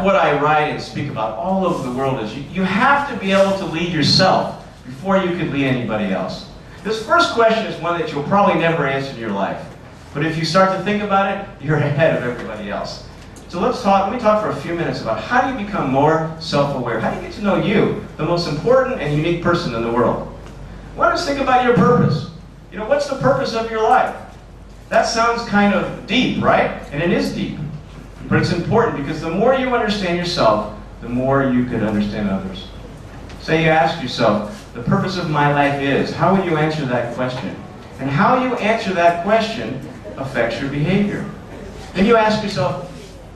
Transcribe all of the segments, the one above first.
of what I write and speak about all over the world is you have to be able to lead yourself before you could lead anybody else. This first question is one that you'll probably never answer in your life. But if you start to think about it, you're ahead of everybody else. So let me talk for a few minutes about how do you become more self-aware? How do you get to know you, the most important and unique person in the world? Why don't you think about your purpose? You know, what's the purpose of your life? That sounds kind of deep, right? And it is deep. But it's important because the more you understand yourself, the more you could understand others. Say you ask yourself, the purpose of my life is, how would you answer that question? And how you answer that question affects your behavior. Then you ask yourself,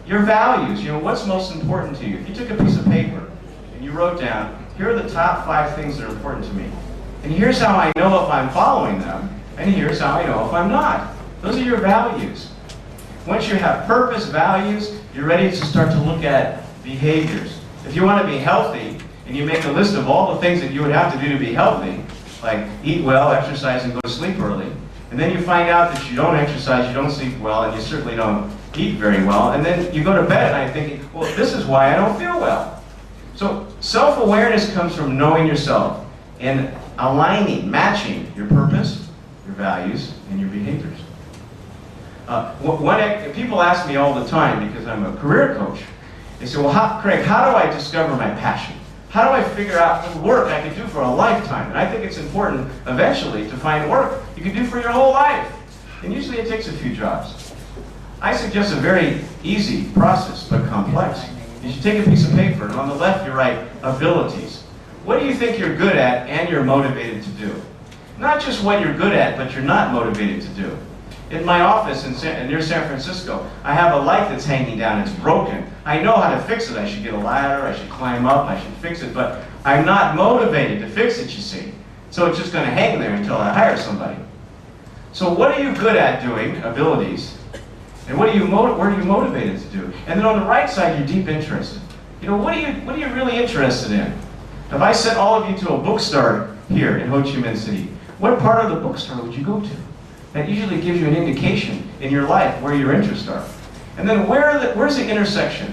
your values, you know, what's most important to you? If you took a piece of paper and you wrote down, here are the top 5 things that are important to me. And here's how I know if I'm following them, and here's how I know if I'm not. Those are your values. Once you have purpose, values, you're ready to start to look at behaviors. If you want to be healthy, and you make a list of all the things that you would have to do to be healthy, like eat well, exercise, and go to sleep early, and then you find out that you don't exercise, you don't sleep well, and you certainly don't eat very well, and then you go to bed at night thinking, well, this is why I don't feel well. So self-awareness comes from knowing yourself and aligning, matching your purpose, your values, and your behaviors. People ask me all the time, because I'm a career coach, they say, well, Craig, how do I discover my passion? How do I figure out the work I can do for a lifetime? And I think it's important, eventually, to find work you can do for your whole life. And usually it takes a few jobs. I suggest a very easy process, but complex. You should take a piece of paper, and on the left you write abilities. What do you think you're good at and you're motivated to do? Not just what you're good at, but you're not motivated to do. In my office near San Francisco, I have a light that's hanging down. It's broken. I know how to fix it. I should get a ladder, I should climb up, I should fix it, but I'm not motivated to fix it, you see. So it's just going to hang there until I hire somebody. So what are you good at doing, abilities, and what are you motivated to do? And then on the right side, you're deep interested. You know, what are you really interested in? If I sent all of you to a bookstore here in Ho Chi Minh City, what part of the bookstore would you go to? That usually gives you an indication in your life where your interests are. And then where's the intersection?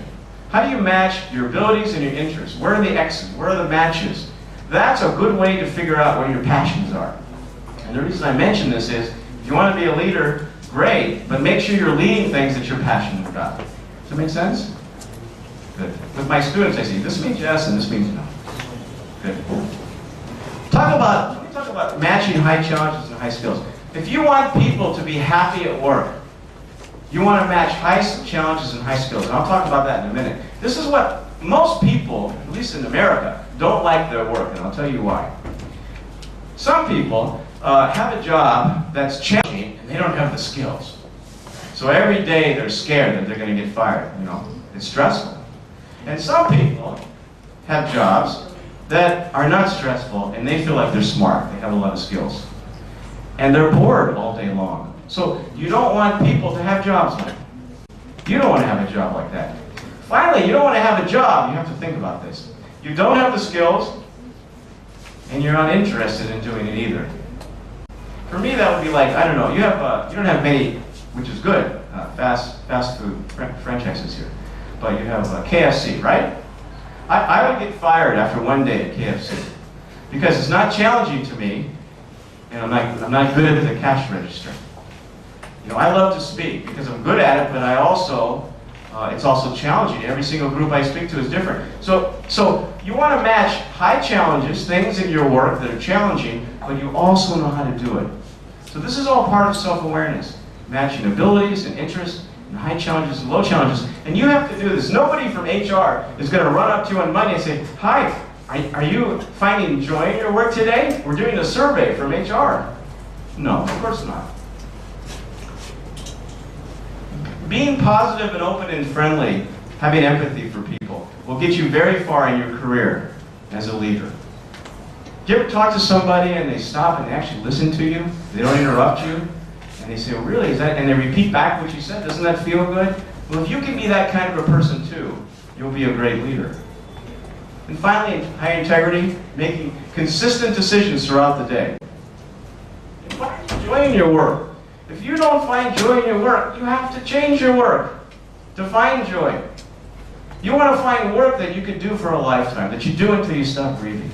How do you match your abilities and your interests? Where are the X's? Where are the matches? That's a good way to figure out where your passions are. And the reason I mention this is, if you want to be a leader, great, but make sure you're leading things that you're passionate about. Does that make sense? Good. With my students, I say, this means yes and this means no. Good. Let me talk about matching high challenges and high skills. If you want people to be happy at work, you want to match high challenges and high skills. And I'll talk about that in a minute. This is what most people, at least in America, don't like their work, and I'll tell you why. Some people have a job that's challenging, and they don't have the skills. So every day they're scared that they're going to get fired. You know, it's stressful. And some people have jobs that are not stressful, and they feel like they're smart. They have a lot of skills. And they're bored all day long. So you don't want people to have jobs like that. You don't want to have a job like that. Finally, you don't want to have a job. You have to think about this. You don't have the skills, and you're not interested in doing it either. For me, that would be like, I don't know, you don't have many, which is good, fast food franchises here. But you have KFC, right? I would get fired after one day at KFC because it's not challenging to me, and I'm not good at the cash register. You know, I love to speak because I'm good at it, but I also, it's also challenging. Every single group I speak to is different. So you want to match high challenges, things in your work that are challenging, but you also know how to do it. So this is all part of self-awareness, matching abilities and interests, and high challenges and low challenges. And you have to do this. Nobody from HR is going to run up to you on Monday and say, hi, are you finding joy in your work today? We're doing a survey from HR. No, of course not. Being positive and open and friendly, having empathy for people, will get you very far in your career as a leader. Do you ever talk to somebody and they stop and they actually listen to you? They don't interrupt you? And they say, well, really, is that, and they repeat back what you said? Doesn't that feel good? Well, if you can be that kind of a person too, you'll be a great leader. And finally, high integrity, making consistent decisions throughout the day. And find joy in your work. If you don't find joy in your work, you have to change your work to find joy. You want to find work that you could do for a lifetime, that you do until you stop breathing.